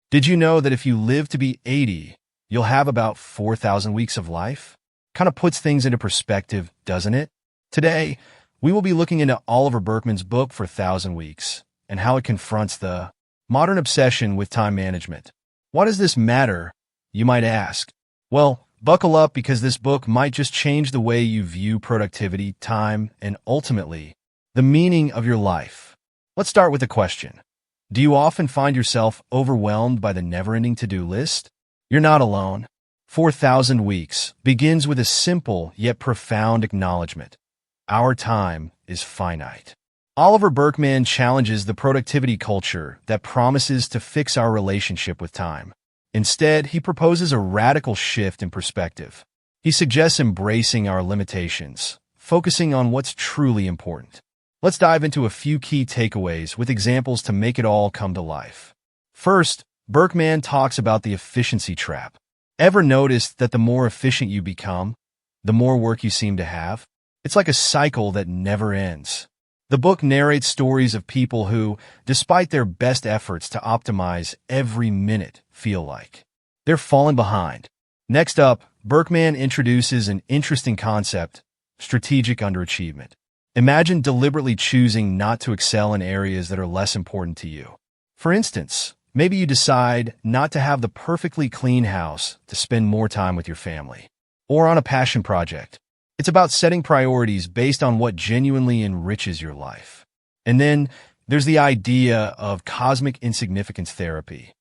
Did you know that if you live to be 80, you'll have about 4,000 weeks of life? Kind of puts things into perspective, doesn't it? Today, we will be looking into Oliver Burkeman's book for 1,000 Weeks and how it confronts the modern obsession with time management. Why does this matter, you might ask? Well, buckle up because this book might just change the way you view productivity, time, and ultimately, the meaning of your life. Let's start with a question. Do you often find yourself overwhelmed by the never-ending to-do list? You're not alone. 4,000 Weeks begins with a simple yet profound acknowledgement. Our time is finite. Oliver Burkeman challenges the productivity culture that promises to fix our relationship with time. Instead, he proposes a radical shift in perspective. He suggests embracing our limitations, focusing on what's truly important. Let's dive into a few key takeaways with examples to make it all come to life. First, Burkeman talks about the efficiency trap. Ever noticed that the more efficient you become, the more work you seem to have? It's like a cycle that never ends. The book narrates stories of people who, despite their best efforts to optimize every minute, feel like they're falling behind. Next up, Burkeman introduces an interesting concept, strategic underachievement. Imagine deliberately choosing not to excel in areas that are less important to you. For instance, maybe you decide not to have the perfectly clean house to spend more time with your family, or on a passion project. It's about setting priorities based on what genuinely enriches your life. And then there's the idea of cosmic insignificance therapy.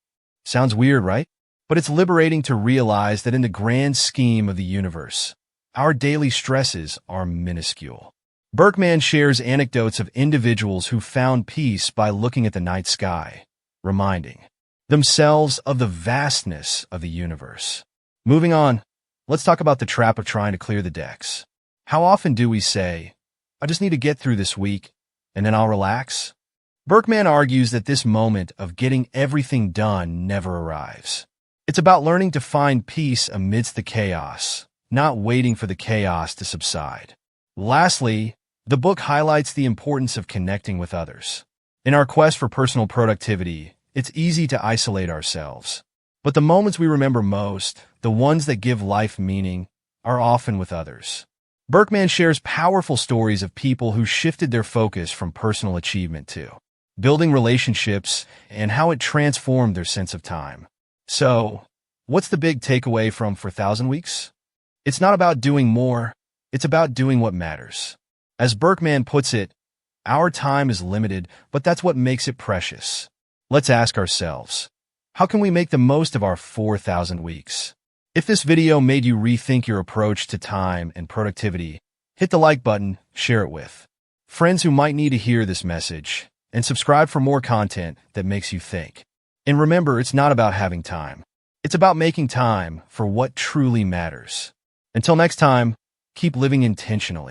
Sounds weird, right? But it's liberating to realize that in the grand scheme of the universe, our daily stresses are minuscule. Burkeman shares anecdotes of individuals who found peace by looking at the night sky, reminding themselves of the vastness of the universe. Moving on, let's talk about the trap of trying to clear the decks. How often do we say, I just need to get through this week, and then I'll relax? Burkeman argues that this moment of getting everything done never arrives. It's about learning to find peace amidst the chaos, not waiting for the chaos to subside. Lastly, the book highlights the importance of connecting with others. In our quest for personal productivity, it's easy to isolate ourselves. But the moments we remember most, the ones that give life meaning, are often with others. Burkeman shares powerful stories of people who shifted their focus from personal achievement to building relationships and how it transformed their sense of time. So, what's the big takeaway from 4,000 Weeks? It's not about doing more, it's about doing what matters. As Burkeman puts it, our time is limited, but that's what makes it precious. Let's ask ourselves, how can we make the most of our 4,000 weeks? If this video made you rethink your approach to time and productivity, hit the like button, share it with friends who might need to hear this message, and subscribe for more content that makes you think. And remember, it's not about having time. It's about making time for what truly matters. Until next time, keep living intentionally.